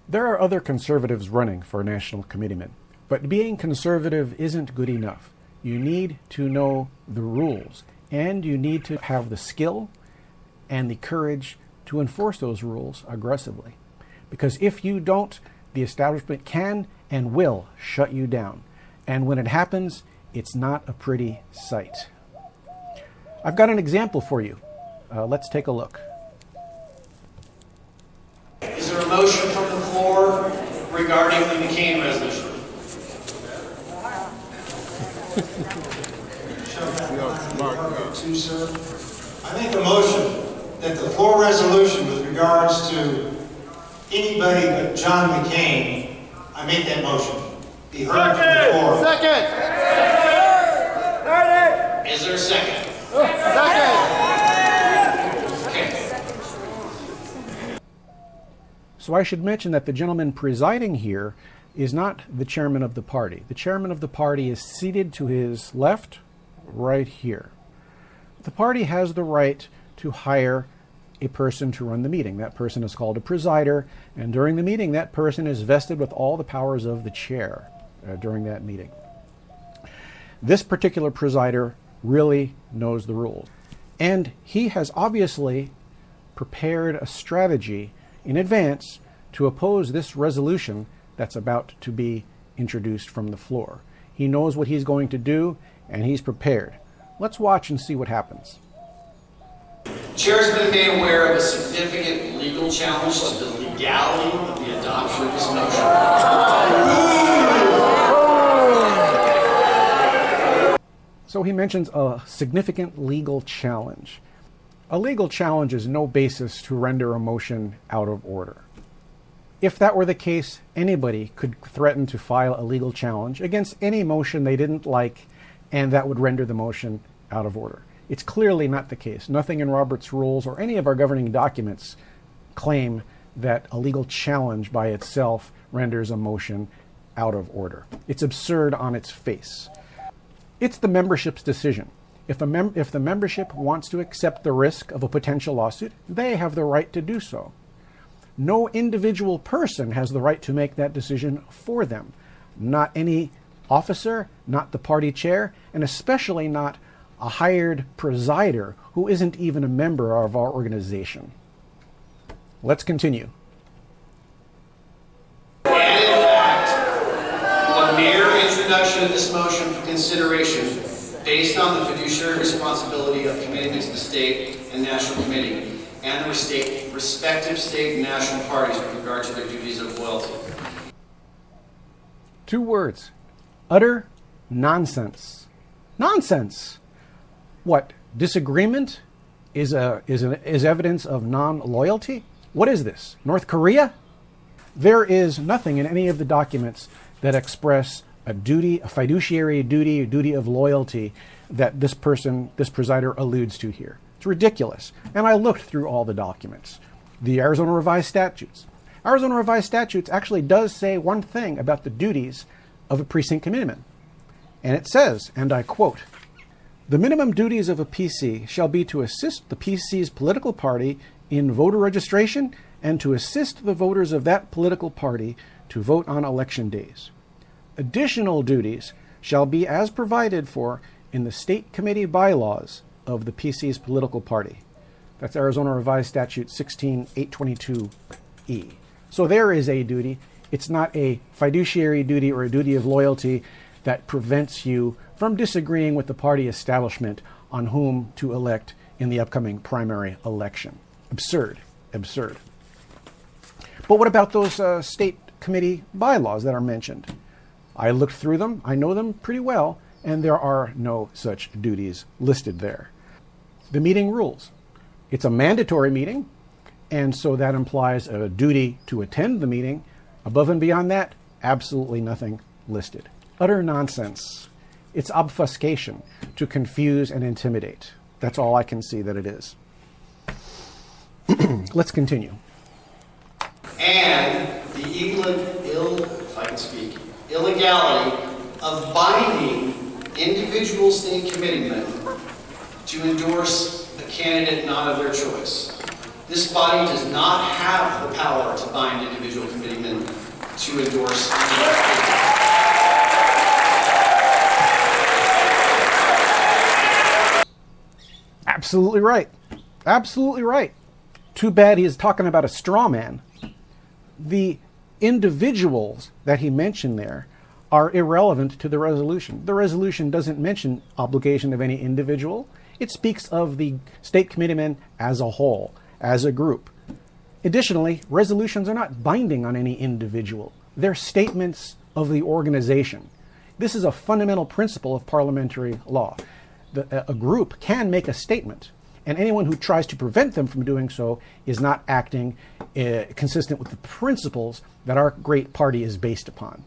There are other conservatives running for national committeemen, but being conservative isn't good enough. You need to know the rules, and you need to have the skill and the courage to enforce those rules aggressively. Because if you don't, the establishment can and will shut you down. And when it happens, it's not a pretty sight. I've got an example for you. Let's take a look. Is there a motion from the floor regarding the McCain resolution? I make a motion that the floor resolution with regards to anybody but John McCain, I make that motion, be heard from the floor. Second! Is there a second? Okay. So I should mention that the gentleman presiding here is not the chairman of the party. The chairman of the party is seated to his left, right here. The party has the right to hire a person to run the meeting. That person is called a presider, and during the meeting, that person is vested with all the powers of the chair during that meeting. This particular presider really knows the rules, and he has obviously prepared a strategy in advance to oppose this resolution that's about to be introduced from the floor. He knows what he's going to do, and he's prepared. Let's watch and see what happens. The chair has been made aware of a significant legal challenge to the legality of the adoption of this motion. So he mentions a significant legal challenge. A legal challenge is no basis to render a motion out of order. If that were the case, anybody could threaten to file a legal challenge against any motion they didn't like, and that would render the motion out of order. It's clearly not the case. Nothing in Robert's rules or any of our governing documents claim that a legal challenge by itself renders a motion out of order. It's absurd on its face. It's the membership's decision. If the membership wants to accept the risk of a potential lawsuit, they have the right to do so. No individual person has the right to make that decision for them. Not any officer, not the party chair, and especially not a hired presider who isn't even a member of our organization. Let's continue. And in fact, the mere introduction of this motion for consideration based on the fiduciary responsibility of committing to the state and national committee and the respective state and national parties with regard to their duties of loyalty. 2 words. Utter nonsense. Nonsense. What? Disagreement is evidence of non-loyalty? What is this? North Korea? There is nothing in any of the documents that express a duty, a fiduciary duty, a duty of loyalty that this presider alludes to here. It's ridiculous. And I looked through all the documents. The Arizona Revised Statutes. Arizona Revised Statutes actually does say one thing about the duties of a precinct committeeman. And it says, and I quote, "The minimum duties of a PC shall be to assist the PC's political party in voter registration and to assist the voters of that political party to vote on election days. Additional duties shall be as provided for in the state committee bylaws of the PC's political party." That's Arizona Revised Statute 16822E. So there is a duty. It's not a fiduciary duty or a duty of loyalty that prevents you from disagreeing with the party establishment on whom to elect in the upcoming primary election. Absurd. Absurd. But what about those state committee bylaws that are mentioned? I looked through them. I know them pretty well, and there are no such duties listed there. The meeting rules. It's a mandatory meeting, and so that implies a duty to attend the meeting. Above and beyond that, absolutely nothing listed. Utter nonsense. It's obfuscation to confuse and intimidate. That's all I can see that it is. Let's continue. And the illegality of binding individual state committeemen to endorse a candidate not of their choice. This body does not have the power to bind individual committeemen to endorse. Absolutely right. Absolutely right. Too bad he is talking about a straw man. The individuals that he mentioned there are irrelevant to the resolution. The resolution doesn't mention obligation of any individual. It speaks of the state committeemen as a whole, as a group. Additionally, resolutions are not binding on any individual. They're statements of the organization. This is a fundamental principle of parliamentary law. A group can make a statement, and anyone who tries to prevent them from doing so is not acting consistent with the principles that our great party is based upon.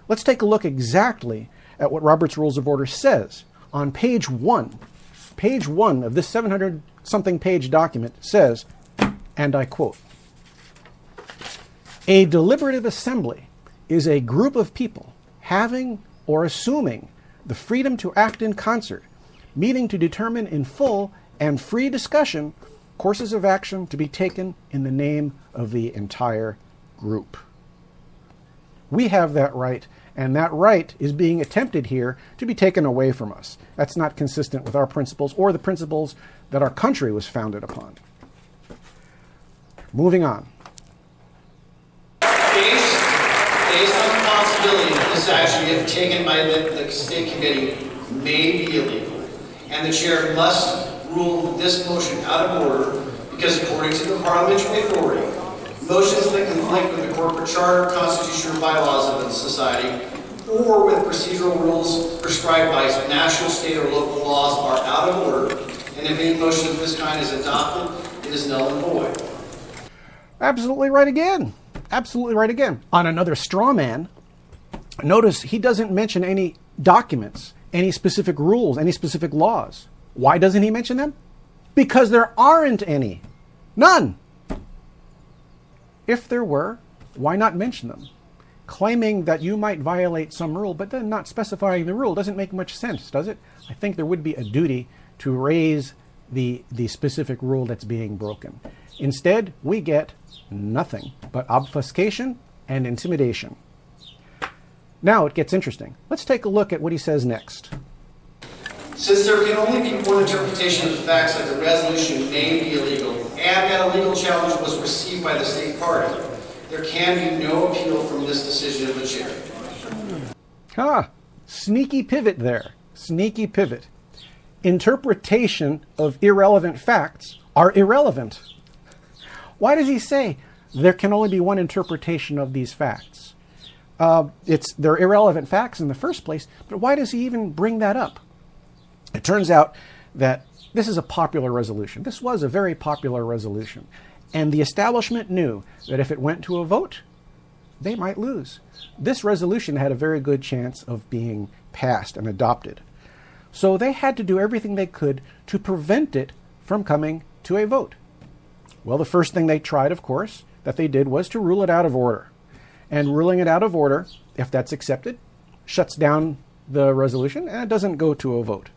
Let's take a look exactly at what Robert's Rules of Order says. On page 1 of this 700-something page document says, and I quote, "A deliberative assembly is a group of people having or assuming the freedom to act in concert, meeting to determine in full and free discussion courses of action to be taken in the name of the entire group." We have that right, and that right is being attempted here to be taken away from us. That's not consistent with our principles or the principles that our country was founded upon. Moving on. Based on the possibility that this action, if taken by the state committee, may be illegal, and the chair must rule this motion out of order because, according to the parliamentary authority, motions that conflict with the corporate charter, constitution, or bylaws of the society, or with procedural rules prescribed by national, state, or local laws are out of order, and if any motion of this kind is adopted, it is null and void. Absolutely right again. Absolutely right again. On another straw man, notice he doesn't mention any documents, any specific rules, any specific laws. Why doesn't he mention them? Because there aren't any. None. If there were, why not mention them? Claiming that you might violate some rule, but then not specifying the rule doesn't make much sense, does it? I think there would be a duty to raise the specific rule that's being broken. Instead, we get nothing but obfuscation and intimidation. Now it gets interesting. Let's take a look at what he says next. Since there can only be one interpretation of the facts that the resolution may be illegal, and that a legal challenge was received by the state party, there can be no appeal from this decision of the chair. Sneaky pivot there. Sneaky pivot. Interpretation of irrelevant facts are irrelevant. Why does he say there can only be one interpretation of these facts? They're irrelevant facts in the first place, but why does he even bring that up? It turns out that this is a popular resolution. This was a very popular resolution. And the establishment knew that if it went to a vote, they might lose. This resolution had a very good chance of being passed and adopted. So they had to do everything they could to prevent it from coming to a vote. Well, the first thing they tried, of course, that they did was to rule it out of order. And ruling it out of order, if that's accepted, shuts down the resolution and it doesn't go to a vote.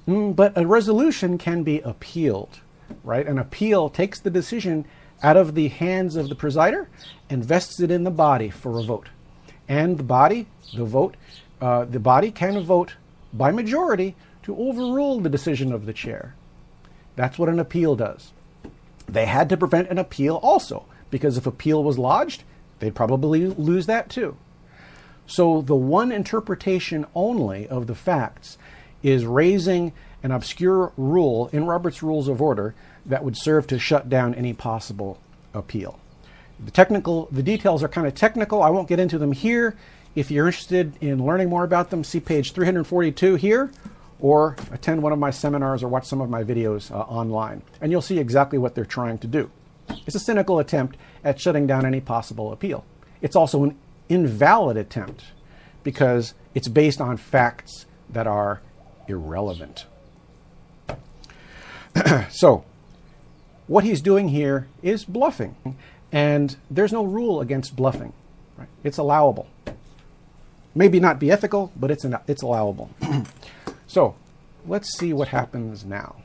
But a resolution can be appealed, right? An appeal takes the decision out of the hands of the presider and vests it in the body for a vote. And the body can vote by majority to overrule the decision of the chair. That's what an appeal does. They had to prevent an appeal also, because if appeal was lodged, they'd probably lose that too. So the one interpretation only of the facts is raising an obscure rule in Robert's Rules of Order that would serve to shut down any possible appeal. The details are kind of technical. I won't get into them here. If you're interested in learning more about them, see page 342 here, or attend one of my seminars or watch some of my videos online, and you'll see exactly what they're trying to do. It's a cynical attempt at shutting down any possible appeal. It's also an invalid attempt because it's based on facts that are irrelevant. So what he's doing here is bluffing, and there's no rule against bluffing. Right? It's allowable. Maybe not be ethical, but it's allowable. So let's see what happens now.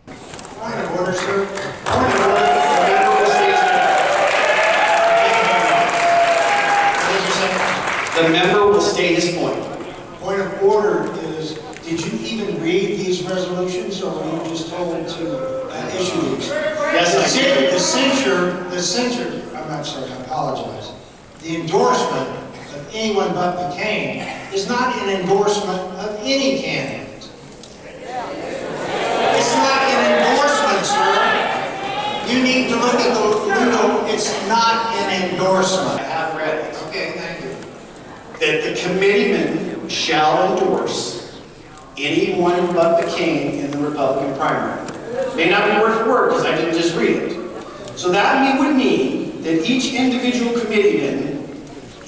Point of order, sir. Point of order. The member will state his point. Point of order is, did you even read these resolutions, or were you just told to issue these? Yes, I did. The censure, I'm sorry, I apologize. The endorsement of anyone but McCain is not an endorsement of any candidate. It's not an endorsement, sir. You need to look at the, it's not an endorsement. I have read it. Okay, thank you. That the committeeman shall endorse anyone but McCain in the Republican primary. May not be word for word because I didn't just read it. So that would mean that each individual committeeman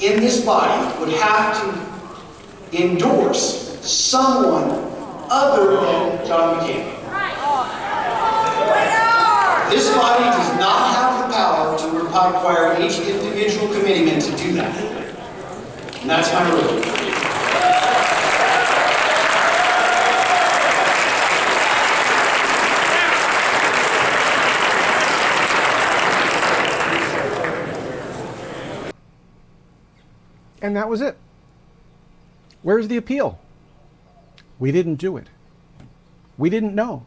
in this body would have to endorse someone other than John McCain. This body does not have the power to require each individual committeeman to do that. And that's my ruling. And that was it. Where's the appeal? We didn't do it. We didn't know.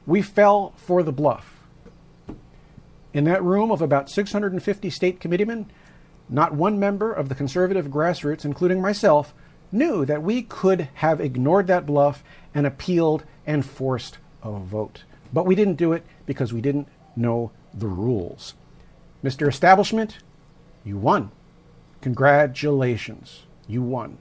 We fell for the bluff. In that room of about 650 state committeemen, not one member of the conservative grassroots, including myself, knew that we could have ignored that bluff and appealed and forced a vote. But we didn't do it because we didn't know the rules. Mr. Establishment, you won. Congratulations, you won.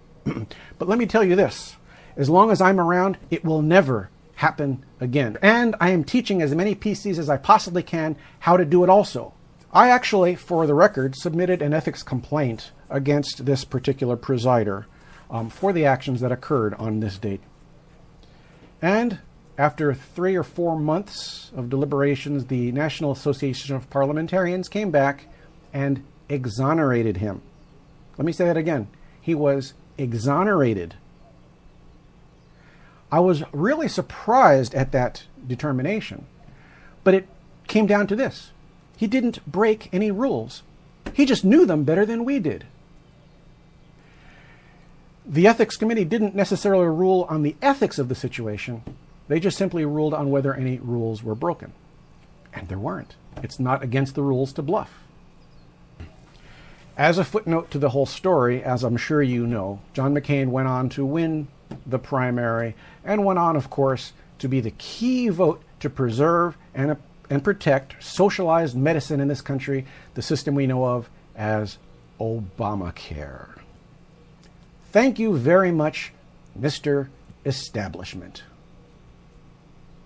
But let me tell you this, as long as I'm around, it will never happen again. And I am teaching as many PCs as I possibly can how to do it also. I actually, for the record, submitted an ethics complaint against this particular presider for the actions that occurred on this date. And after 3 or 4 months of deliberations, the National Association of Parliamentarians came back and exonerated him. Let me say that again. He was exonerated. I was really surprised at that determination, but it came down to this. He didn't break any rules. He just knew them better than we did. The Ethics Committee didn't necessarily rule on the ethics of the situation. They just simply ruled on whether any rules were broken. And there weren't. It's not against the rules to bluff. As a footnote to the whole story, as I'm sure you know, John McCain went on to win the primary and went on, of course, to be the key vote to preserve and protect socialized medicine in this country, the system we know of as Obamacare. Thank you very much, Mr. Establishment.